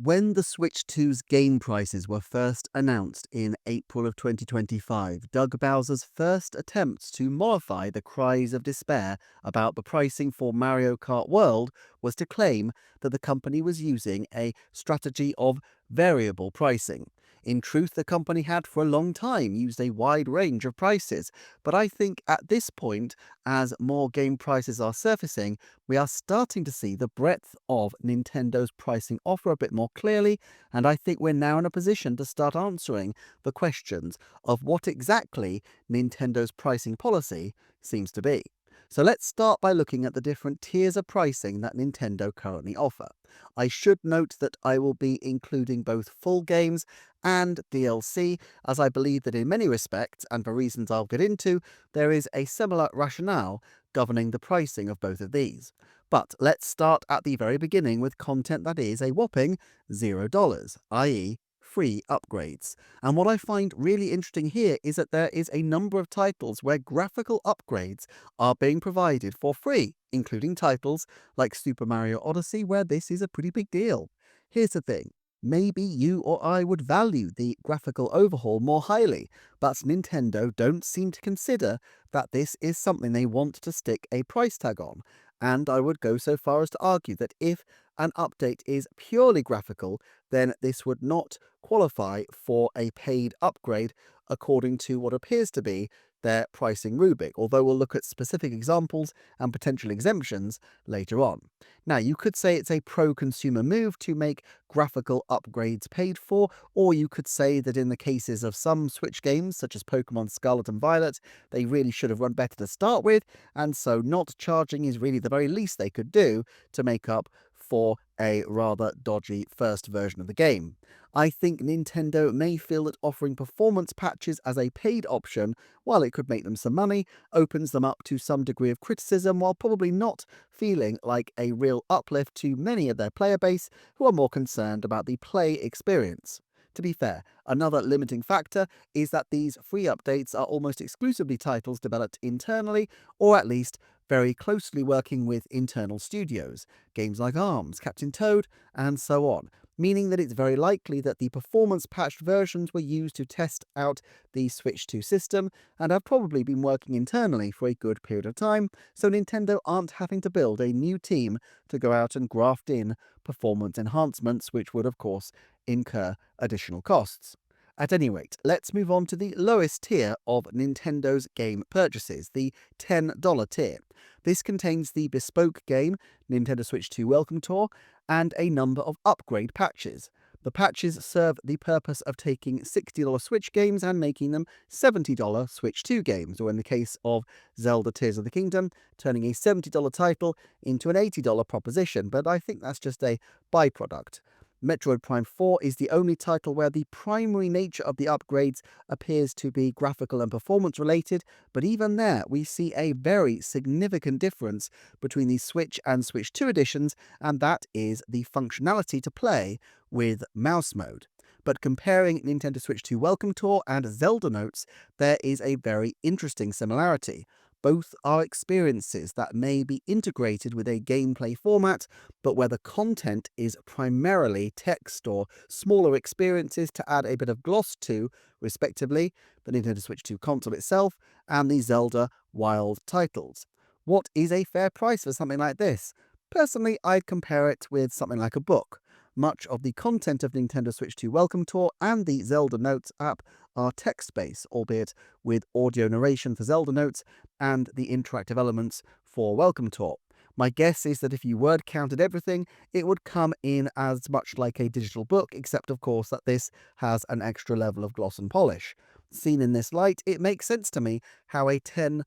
When the Switch 2's game prices were first announced in April of 2025, Doug Bowser's first attempts to mollify the cries of despair about the pricing for Mario Kart World was to claim that the company was using a strategy of variable pricing. In truth, the company had for a long time used a wide range of prices, but I think at this point, as more game prices are surfacing, we are starting to see the breadth of Nintendo's pricing offer a bit more clearly, and I think we're now in a position to start answering the questions of what exactly Nintendo's pricing policy seems to be. So let's start by looking at the different tiers of pricing that Nintendo currently offer. I should note that I will be including both full games and DLC, as I believe that in many respects, and for reasons I'll get into, there is a similar rationale governing the pricing of both of these. But let's start at the very beginning with content that is a whopping $0, i.e., free upgrades. And what I find really interesting here is that there is a number of titles where graphical upgrades are being provided for free, including titles like Super Mario Odyssey, where this is a pretty big deal. Here's the thing. Maybe you or I would value the graphical overhaul more highly, but Nintendo don't seem to consider that this is something they want to stick a price tag on. And I would go so far as to argue that if an update is purely graphical, then this would not qualify for a paid upgrade according to what appears to be their pricing rubric, although we'll look at specific examples and potential exemptions later on. Now, you could say it's a pro-consumer move to make graphical upgrades paid for, or you could say that in the cases of some Switch games, such as Pokemon Scarlet and Violet, they really should have run better to start with, and so not charging is really the very least they could do to make up for a rather dodgy first version of the game. I think Nintendo may feel that offering performance patches as a paid option, while it could make them some money, opens them up to some degree of criticism while probably not feeling like a real uplift to many of their player base who are more concerned about the play experience. To be fair, another limiting factor is that these free updates are almost exclusively titles developed internally, or at least very closely working with internal studios, games like ARMS, Captain Toad, and so on, meaning that it's very likely that the performance patched versions were used to test out the Switch 2 system and have probably been working internally for a good period of time, so Nintendo aren't having to build a new team to go out and graft in performance enhancements, which would, of course, incur additional costs. At any rate, let's move on to the lowest tier of Nintendo's game purchases, the $10 tier. This contains the bespoke game, Nintendo Switch 2 Welcome Tour, and a number of upgrade patches. The patches serve the purpose of taking $60 Switch games and making them $70 Switch 2 games, or in the case of Zelda Tears of the Kingdom, turning a $70 title into an $80 proposition, but I think that's just a byproduct. Metroid Prime 4 is the only title where the primary nature of the upgrades appears to be graphical and performance related, but even there we see a very significant difference between the Switch and Switch 2 editions, and that is the functionality to play with mouse mode. But comparing Nintendo Switch 2 Welcome Tour and Zelda Notes, there is a very interesting similarity. Both are experiences that may be integrated with a gameplay format, but where the content is primarily text or smaller experiences to add a bit of gloss to, respectively, the Nintendo Switch 2 console itself and the Zelda Wild titles. What is a fair price for something like this? Personally, I'd compare it with something like a book. Much of the content of Nintendo Switch 2 Welcome Tour and the Zelda Notes app are text-based, albeit with audio narration for Zelda Notes and the interactive elements for Welcome Tour. My guess is that if you word counted everything, it would come in as much like a digital book, except of course that this has an extra level of gloss and polish. Seen in this light, it makes sense to me how a $10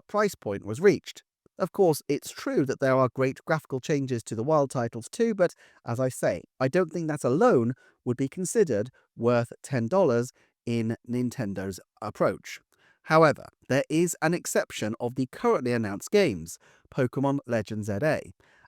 price point was reached. Of course, it's true that there are great graphical changes to the Wild titles too, but as I say, I don't think that alone would be considered worth $10 in Nintendo's approach. However, there is an exception of the currently announced games, Pokemon Legends ZA.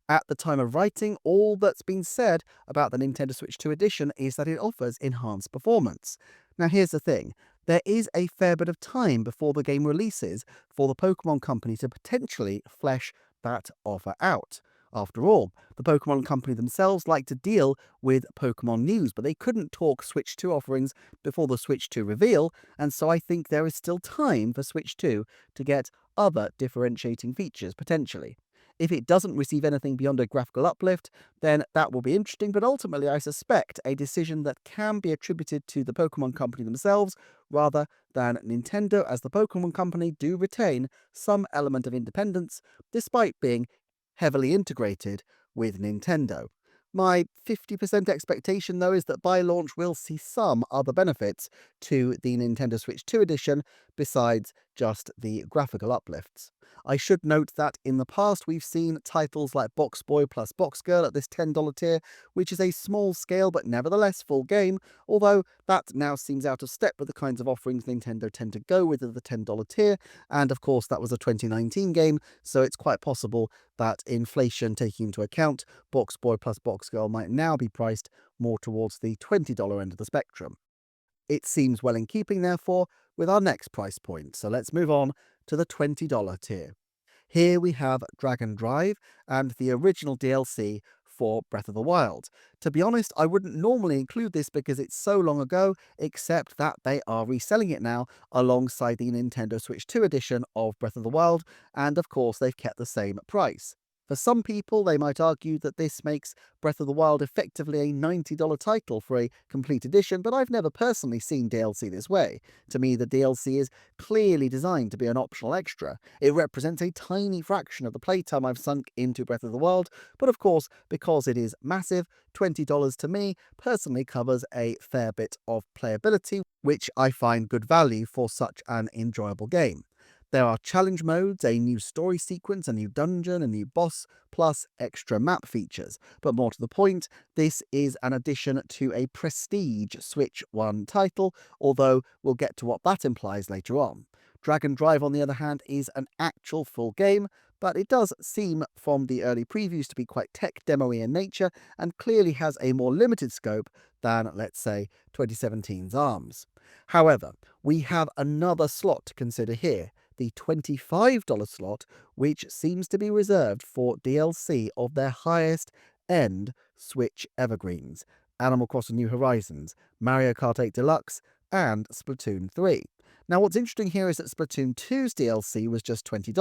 At the time of writing, all that's been said about the Nintendo Switch 2 edition is that it offers enhanced performance. Now here's the thing, there is a fair bit of time before the game releases for the Pokemon Company to potentially flesh that offer out. After all, the Pokemon Company themselves like to deal with Pokemon news, but they couldn't talk Switch 2 offerings before the Switch 2 reveal, and so I think there is still time for Switch 2 to get other differentiating features, potentially. If it doesn't receive anything beyond a graphical uplift, then that will be interesting, but ultimately I suspect a decision that can be attributed to the Pokemon Company themselves rather than Nintendo, as the Pokemon Company do retain some element of independence, despite being heavily integrated with Nintendo. My 50% expectation, though, is that by launch we'll see some other benefits to the Nintendo Switch 2 edition besides just the graphical uplifts. I should note that in the past we've seen titles like Box Boy plus Box Girl at this $10 tier, which is a small scale but nevertheless full game, although that now seems out of step with the kinds of offerings Nintendo tend to go with at the $10 tier, and of course that was a 2019 game, so it's quite possible that inflation taking into account, Box Boy plus Box Girl might now be priced more towards the $20 end of the spectrum. It seems well in keeping, therefore, with our next price point, so let's move on to the $20 tier. Here we have Dragon Drive and the original DLC for Breath of the Wild. To be honest, I wouldn't normally include this because it's so long ago, except that they are reselling it now alongside the Nintendo Switch 2 edition of Breath of the Wild, and of course they've kept the same price. For some people, they might argue that this makes Breath of the Wild effectively a $90 title for a complete edition, but I've never personally seen DLC this way. To me, the DLC is clearly designed to be an optional extra. It represents a tiny fraction of the playtime I've sunk into Breath of the Wild, but of course, because it is massive, $20 to me personally covers a fair bit of playability, which I find good value for such an enjoyable game. There are challenge modes, a new story sequence, a new dungeon, a new boss, plus extra map features. But more to the point, this is an addition to a prestige Switch 1 title, although we'll get to what that implies later on. Dragon Drive, on the other hand, is an actual full game, but it does seem from the early previews to be quite tech demo-y in nature, and clearly has a more limited scope than, let's say, 2017's ARMS. However, we have another slot to consider here, the $25 slot, which seems to be reserved for DLC of their highest end Switch evergreens: Animal Crossing New Horizons, Mario Kart 8 Deluxe, and Splatoon 3. Now, what's interesting here is that Splatoon 2's DLC was just $20.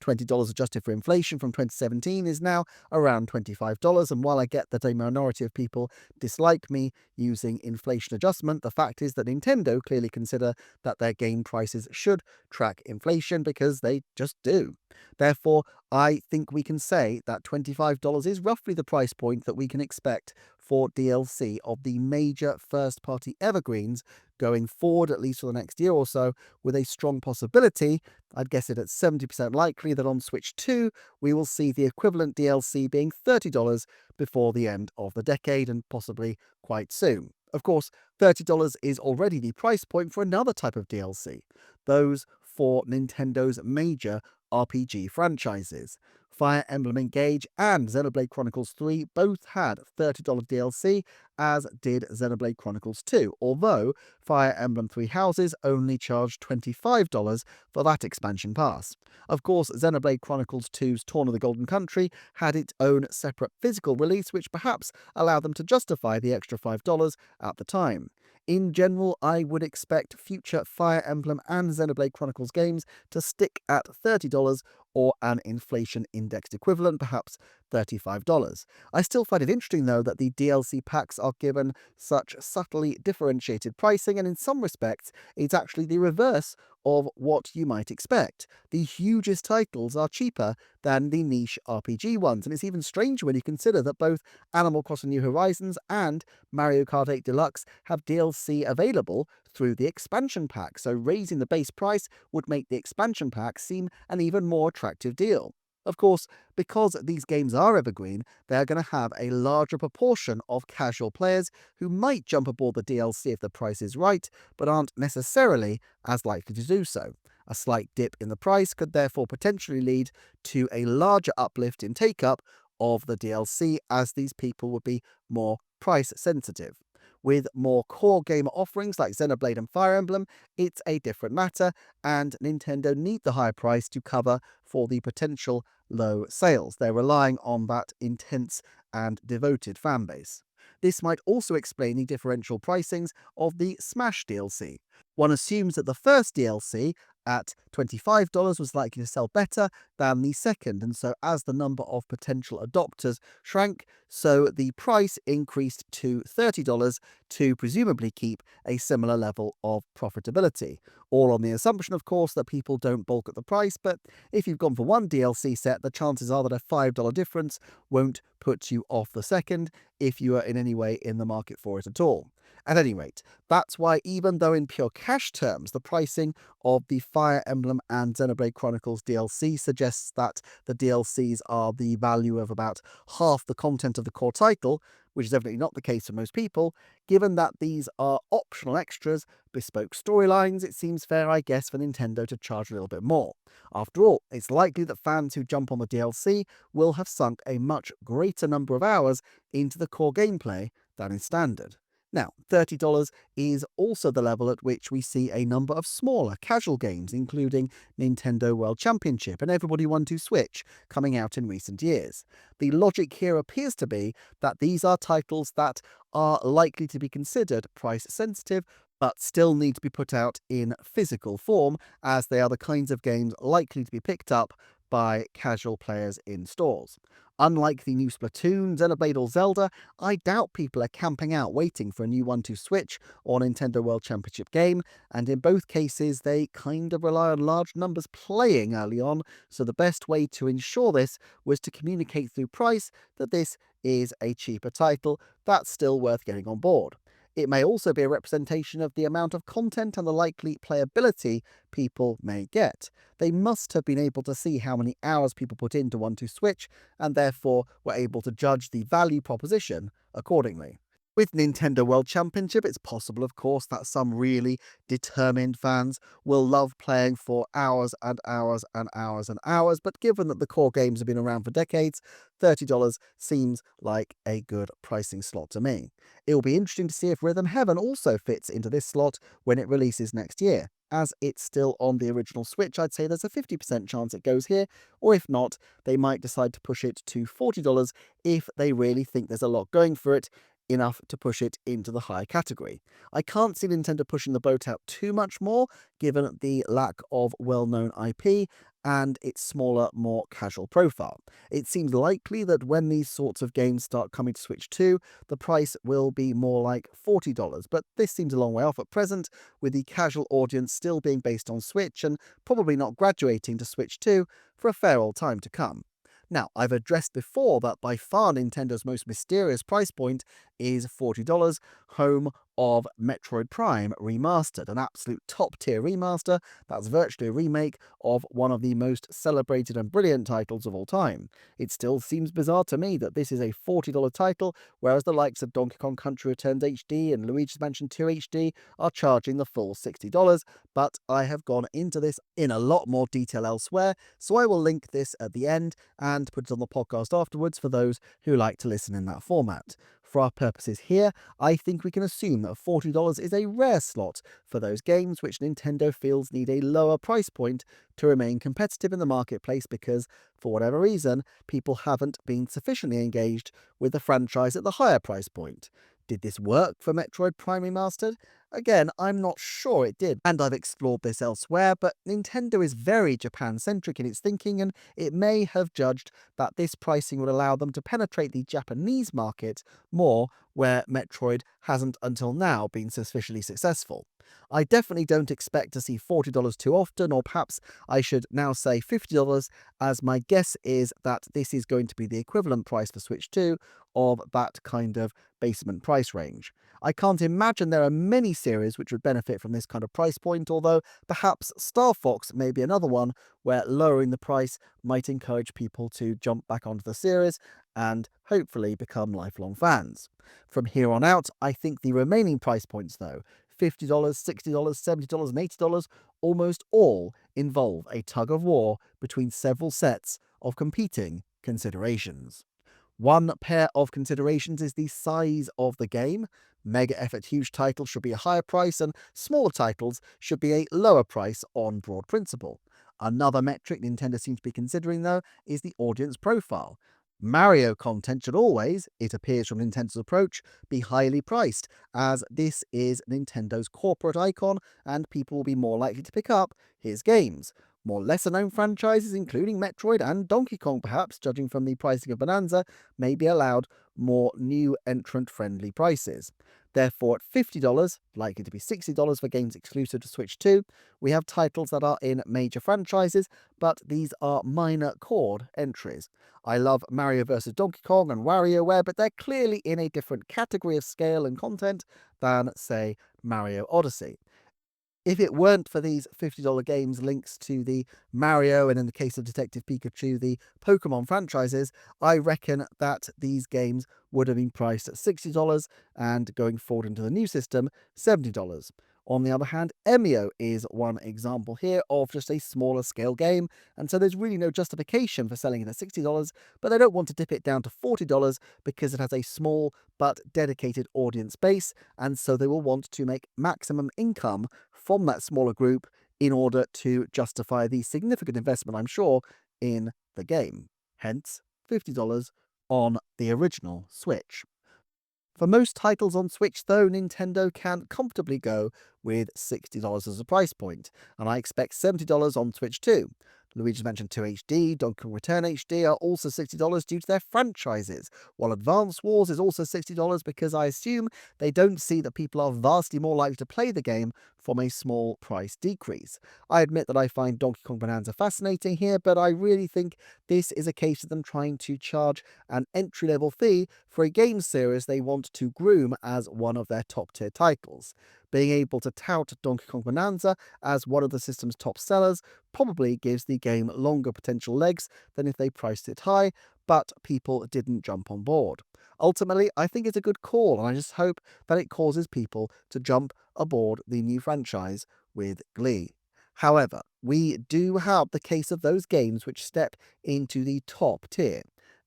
$20 adjusted for inflation from 2017 is now around $25, and while I get that a minority of people dislike me using inflation adjustment, the fact is that Nintendo clearly consider that their game prices should track inflation because they just do. Therefore, I think we can say that $25 is roughly the price point that we can expect for DLC of the major first-party evergreens going forward, at least for the next year or so, with a strong possibility, I'd guess it at 70% likely, that on Switch 2 we will see the equivalent DLC being $30 before the end of the decade, and possibly quite soon. Of course, $30 is already the price point for another type of DLC, those for Nintendo's major RPG franchises. Fire Emblem Engage and Xenoblade Chronicles 3 both had $30 DLC, as did Xenoblade Chronicles 2, although Fire Emblem Three Houses only charged $25 for that expansion pass. Of course, Xenoblade Chronicles 2's Torn of the Golden Country had its own separate physical release, which perhaps allowed them to justify the extra $5 at the time. In general, I would expect future Fire Emblem and Xenoblade Chronicles games to stick at $30 or an inflation-indexed equivalent, perhaps $35. I still find it interesting, though, that the DLC packs are given such subtly differentiated pricing, and in some respects, it's actually the reverse of what you might expect. The hugest titles are cheaper than the niche RPG ones, and it's even stranger when you consider that both Animal Crossing New Horizons and Mario Kart 8 Deluxe have DLC available through the expansion pack, so raising the base price would make the expansion pack seem an even more attractive deal. Of course, because these games are evergreen, they're going to have a larger proportion of casual players who might jump aboard the DLC if the price is right, but aren't necessarily as likely to do so. A slight dip in the price could therefore potentially lead to a larger uplift in take-up of the DLC, as these people would be more price sensitive. With more core game offerings like Xenoblade and Fire Emblem, it's a different matter, and Nintendo need the higher price to cover for the potential low sales. They're relying on that intense and devoted fan base. This might also explain the differential pricings of the Smash DLC. One assumes that the first DLC at $25 was likely to sell better than the second, and so as the number of potential adopters shrank, so the price increased to $30 to presumably keep a similar level of profitability. All on the assumption, of course, that people don't balk at the price, but if you've gone for one DLC set, the chances are that a $5 difference won't put you off the second if you are in any way in the market for it at all. At any rate, that's why, even though in pure cash terms the pricing of the Fire Emblem and Xenoblade Chronicles DLC suggests that the DLCs are the value of about half the content of the core title, which is definitely not the case for most people, given that these are optional extras, bespoke storylines, it seems fair, I guess, for Nintendo to charge a little bit more. After all, it's likely that fans who jump on the DLC will have sunk a much greater number of hours into the core gameplay than is standard. Now, $30 is also the level at which we see a number of smaller, casual games, including Nintendo World Championship and Everybody 1-2 Switch, coming out in recent years. The logic here appears to be that these are titles that are likely to be considered price sensitive, but still need to be put out in physical form, as they are the kinds of games likely to be picked up by casual players in stores. Unlike the new Splatoon, Xenoblade or Zelda, I doubt people are camping out waiting for a new 1-2 Switch or Nintendo World Championship game, and in both cases they kind of rely on large numbers playing early on, so the best way to ensure this was to communicate through price that this is a cheaper title that's still worth getting on board. It may also be a representation of the amount of content and the likely playability people may get. They must have been able to see how many hours people put into 1-2 Switch, and therefore were able to judge the value proposition accordingly. With Nintendo World Championship, it's possible, of course, that some really determined fans will love playing for hours and hours and hours and hours, but given that the core games have been around for decades, $30 seems like a good pricing slot to me. It will be interesting to see if Rhythm Heaven also fits into this slot when it releases next year. As it's still on the original Switch, I'd say there's a 50% chance it goes here, or if not, they might decide to push it to $40 if they really think there's a lot going for it, enough to push it into the higher category. I can't see Nintendo pushing the boat out too much more, given the lack of well-known IP and its smaller, more casual profile. It seems likely that when these sorts of games start coming to Switch 2, the price will be more like $40, but this seems a long way off at present, with the casual audience still being based on Switch and probably not graduating to Switch 2 for a fair old time to come. Now, I've addressed before that by far Nintendo's most mysterious price point is $40, home of Metroid Prime Remastered, an absolute top-tier remaster that's virtually a remake of one of the most celebrated and brilliant titles of all time. It still seems bizarre to me that this is a $40 title, whereas the likes of Donkey Kong Country Returns HD and Luigi's Mansion 2 HD are charging the full $60, but I have gone into this in a lot more detail elsewhere, so I will link this at the end and put it on the podcast afterwards for those who like to listen in that format. For our purposes here, I think we can assume that $40 is a rare slot for those games which Nintendo feels need a lower price point to remain competitive in the marketplace because, for whatever reason, people haven't been sufficiently engaged with the franchise at the higher price point. Did this work for Metroid Prime Remastered? Again, I'm not sure it did, and I've explored this elsewhere, but Nintendo is very Japan-centric in its thinking, and it may have judged that this pricing would allow them to penetrate the Japanese market more, where Metroid hasn't until now been sufficiently successful. I definitely don't expect to see $40 too often, or perhaps I should now say $50, as my guess is that this is going to be the equivalent price for Switch 2 of that kind of basement price range. I can't imagine there are many series which would benefit from this kind of price point, although perhaps Star Fox may be another one where lowering the price might encourage people to jump back onto the series and hopefully become lifelong fans. From here on out, I think the remaining price points though, $50, $60, $70 and $80, almost all involve a tug of war between several sets of competing considerations. One pair of considerations is the size of the game. Mega effort huge titles should be a higher price and smaller titles should be a lower price on broad principle. Another metric Nintendo seems to be considering, though, is the audience profile. Mario content should always, it appears from Nintendo's approach, be highly priced, as this is Nintendo's corporate icon and people will be more likely to pick up his games. More lesser known franchises, including Metroid and Donkey Kong perhaps, judging from the pricing of Bonanza, may be allowed more new entrant friendly prices. Therefore, at $50, likely to be $60 for games exclusive to Switch 2, we have titles that are in major franchises, but these are minor chord entries. I love Mario vs. Donkey Kong and WarioWare, but they're clearly in a different category of scale and content than, say, Mario Odyssey. If it weren't for these $50 games links to the Mario and, in the case of Detective Pikachu, the Pokemon franchises, I reckon that these games would have been priced at $60 and, going forward into the new system, $70. On the other hand, Emio is one example here of just a smaller scale game, and so there's really no justification for selling it at $60, but they don't want to dip it down to $40 because it has a small but dedicated audience base, and so they will want to make maximum income from that smaller group in order to justify the significant investment, I'm sure, in the game. Hence, $50 on the original Switch. For most titles on Switch, though, Nintendo can comfortably go with $60 as a price point, and I expect $70 on Switch too. Luigi's Mansion 2 HD, Donkey Kong Return HD are also $60 due to their franchises, while Advance Wars is also $60 because I assume they don't see that people are vastly more likely to play the game from a small price decrease. I admit that I find Donkey Kong Bonanza fascinating here, but I really think this is a case of them trying to charge an entry-level fee for a game series they want to groom as one of their top-tier titles. Being able to tout Donkey Kong Bonanza as one of the system's top sellers probably gives the game longer potential legs than if they priced it high, but people didn't jump on board. Ultimately, I think it's a good call, and I just hope that it causes people to jump aboard the new franchise with glee. However, we do have the case of those games which step into the top tier.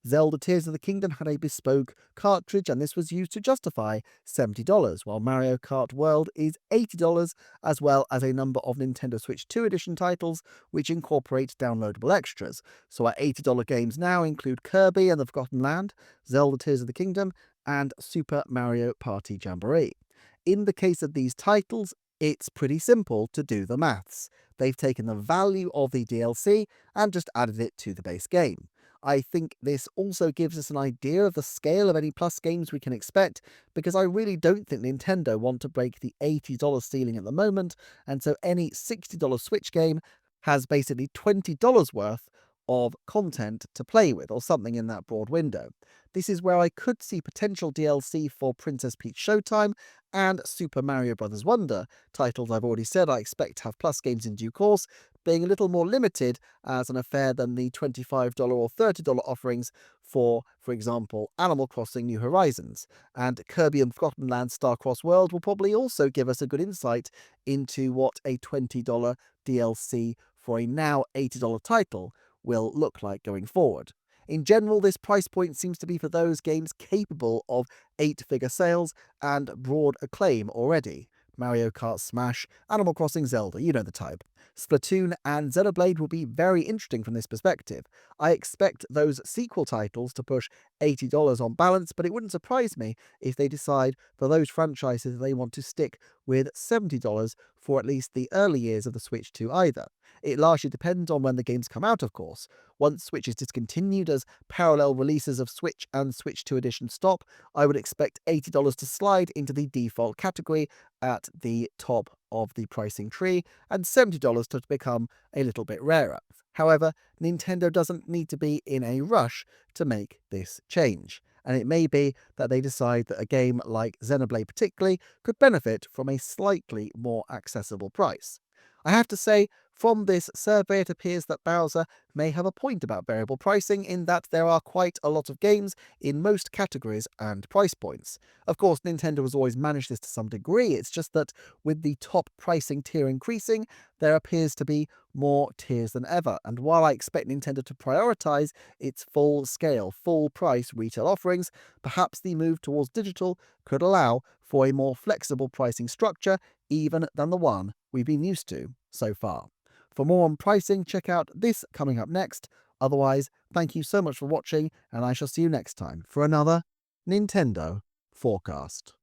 Zelda Tears of the Kingdom had a bespoke cartridge, and this was used to justify $70, while Mario Kart World is $80, as well as a number of Nintendo Switch 2 edition titles which incorporate downloadable extras. So our $80 games now include Kirby and the Forgotten Land, Zelda Tears of the Kingdom, and Super Mario Party Jamboree. In the case of these titles, it's pretty simple to do the maths. They've taken the value of the DLC and just added it to the base game. I think this also gives us an idea of the scale of any Plus games we can expect, because I really don't think Nintendo want to break the $80 ceiling at the moment, and so any $60 Switch game has basically $20 worth of content to play with, or something in that broad window. This is where I could see potential DLC for Princess Peach Showtime and Super Mario Bros. Wonder, titles I've already said I expect to have Plus games in due course, being a little more limited as an affair than the $25 or $30 offerings for example, Animal Crossing New Horizons. And Kirby and Forgotten Land Starcross World will probably also give us a good insight into what a $20 DLC for a now $80 title will look like going forward. In general, this price point seems to be for those games capable of 8-figure sales and broad acclaim already. Mario Kart Smash, Animal Crossing Zelda, you know the type. Splatoon and Xenoblade will be very interesting from this perspective. I expect those sequel titles to push $80 on balance, but it wouldn't surprise me if they decide for those franchises they want to stick with $70 for at least the early years of the Switch 2 either. It largely depends on when the games come out, of course. Once Switch is discontinued as parallel releases of Switch and Switch 2 Edition stop, I would expect $80 to slide into the default category at the top of the pricing tree, and $70 to become a little bit rarer. However, Nintendo doesn't need to be in a rush to make this change, and it may be that they decide that a game like Xenoblade particularly could benefit from a slightly more accessible price. I have to say, from this survey it appears that Bowser may have a point about variable pricing, in that there are quite a lot of games in most categories and price points. Of course, Nintendo has always managed this to some degree, it's just that with the top pricing tier increasing, there appears to be more tiers than ever, and while I expect Nintendo to prioritise its full-scale, full-price retail offerings, perhaps the move towards digital could allow for a more flexible pricing structure even than the one we've been used to so far. For more on pricing, check out this coming up next. Otherwise, thank you so much for watching, and I shall see you next time for another Nintendo Forecast.